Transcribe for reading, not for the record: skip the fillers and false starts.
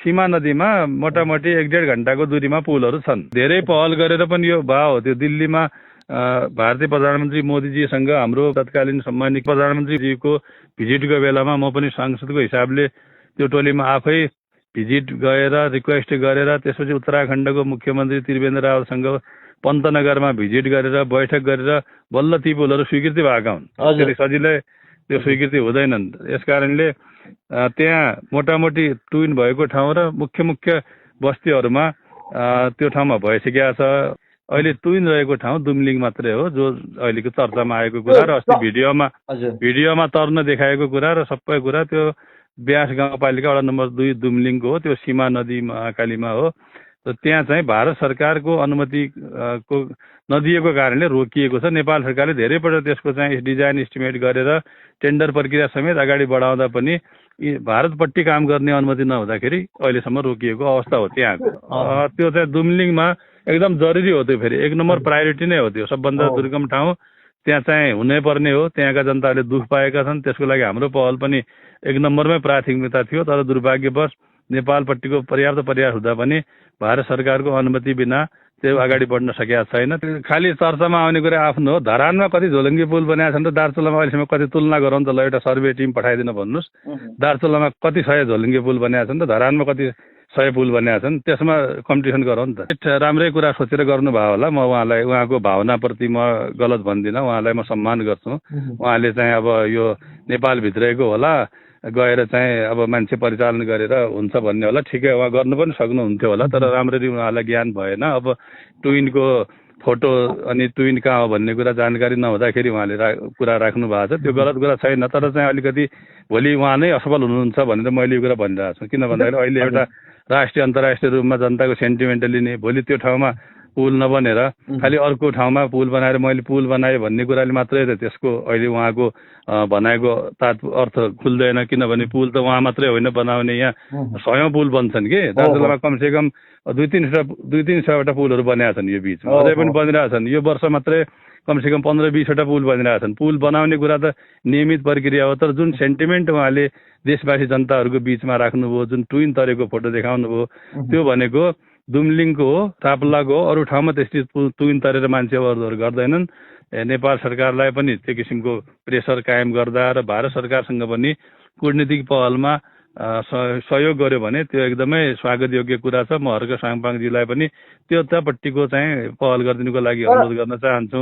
सीमा नदीमा मोटामोटी 1.5 घण्टाको दूरीमा पुलहरू छन्। धेरै पहल गरेर पनि यो भयो। त्यो दिल्लीमा भारतीय प्रधानमन्त्री मोदीजीसँग हाम्रो तत्कालीन सम्मानित प्रधानमन्त्रीजीको भिजिटको बेलामा म पनि सांसदको हिसाबले त्यो टोलीमा आफै भिजिट गएर रिक्वेस्ट गरेर त्यसपछि उत्तराखण्डको मुख्यमन्त्री त्रिवेन्द्र रावतसँग पन्तनगरमा भिजिट गरेर बैठक गरेर बल्ल ती पुलहरू स्वीकृति भएका हुन्। त्यसरी सजिलै त्यो स्वीकृति हुँदैनन्। यसकारणले त्यहाँ मोटामोटी टुइन भएको ठाउँ र मुख्य बस्तीहरूमा त्यो ठाउँमा भइसकेका छ। अहिले टुइन रहेको ठाउँ दुमलिङ मात्रै हो, जो अहिलेको चर्चामा आएको कुरा र अस्ति भिडियोमा तर्न देखाएको कुरा र सबै कुरा त्यो ब्यास गाउँपालिका वडा नम्बर 2 दुमलिङको हो। त्यो सीमा नदी महाकालीमा हो। र त्यहाँ चाहिँ भारत सरकारको अनुमति को नदिएको कारणले रोकिएको छ। नेपाल सरकारले धेरैपल्ट त्यसको चाहिँ डिजाइन एस्टिमेट गरेर टेन्डर प्रक्रिया समेत अगाडि बढाउँदा पनि भारतपट्टि काम गर्ने अनुमति नहुँदाखेरि अहिलेसम्म रोकिएको अवस्था हो त्यहाँको। त्यो चाहिँ दुमलिङमा एकदम जरुरी हो। त्यो फेरि 1 नम्बर प्रायोरिटी नै हो। त्यो सबभन्दा दुर्गम ठाउँ, त्यहाँ चाहिँ हुनै पर्ने हो। त्यहाँका जनताले दुःख पाएका छन्। त्यसको लागि हाम्रो पहल पनि 1 नम्बरमै प्राथमिकता थियो। तर दुर्भाग्यवश नेपालपट्टिको पर्याप्त प्रयास हुँदा पनि भारत सरकारको अनुमति बिना त्यो अगाडि बढ्न सकेका छैन। खालि चर्चामा आउने कुरा आफ्नो हो। धरानमा कति झोलुङ्गे पुल बनाएका छन् र दार्चुलामा अहिलेसम्म कति तुलना गरौँ त ल, एउटा सर्वे टिम पठाइदिन भन्नुहोस्। दार्चुलामा कति 100 झोलुङ्गे पुल बनाएका छन् र धरानमा कति 100 पुल बनाएका छन्, त्यसमा कम्पिटिसन गरौँ नि त। राम्रै कुरा सोचेर गर्नुभयो होला। म उहाँलाई, उहाँको भावनाप्रति म गलत भन्दिनँ। उहाँलाई म सम्मान गर्छु। उहाँले चाहिँ अब यो नेपालभित्रैको होला गएर चाहिँ अब मान्छे परिचालन गरेर हुन्छ भन्ने होला, ठिकै, उहाँ गर्नु पनि सक्नुहुन्थ्यो होला। तर राम्ररी उहाँलाई ज्ञान भएन। अब टुइनको फोटो अनि टुइन कहाँ हो भन्ने कुरा जानकारी नहुँदाखेरि उहाँले कुरा राख्नु भएको छ। त्यो गलत कुरा छैन। तर चाहिँ अलिकति भोलि उहाँ नै असफल हुनुहुन्छ भनेर मैले यो कुरा भनिरहेको छु। किन भन्दाखेरि अहिले एउटा राष्ट्रिय अन्तर्राष्ट्रिय रूपमा जनताको सेन्टिमेन्टली नै भोलि त्यो ठाउँमा पुल नबनेर खालि अर्को ठाउँमा पुल बनाएर मैले पुल बनाएँ भन्ने कुराले मात्रै त त्यसको अहिले उहाँको भनाएको अर्थ खुल्दैन। किनभने पुल त उहाँ मात्रै होइन बनाउने, यहाँ 100औं पुल बन्छन् कि। दार्चुलामा कमसेकम 200-300वटा पुलहरू बनेका छन् यो बिचमा, अझै पनि बनिरहेछन्। यो वर्ष मात्रै कमसेकम 15-20वटा पुल बनिरहेछन्। पुल बनाउने कुरा त नियमित प्रक्रिया हो। तर जुन सेन्टिमेन्ट उहाँले देशवासी जनताहरूको बिचमा राख्नुभयो, जुन टुइन तरेको फोटो देखाउनुभयो, त्यो भनेको दुमलिङको हो, राप्लाको हो। अरू ठाउँमा त्यस्तै टुइन तरेर मान्छे अवरोधहरू गर्दैनन्। नेपाल सरकारलाई पनि त्यो किसिमको प्रेसर कायम गर्दा र भारत सरकारसँग पनि कूटनीतिक पहलमा सहयोग गर्यो भने त्यो एकदमै स्वागत योग्य कुरा छ। म हर्क साङपाङजीलाई पनि त्यो त्यहाँपट्टिको चाहिँ पहल गरिदिनुको लागि अनुरोध गर्न चाहन्छु।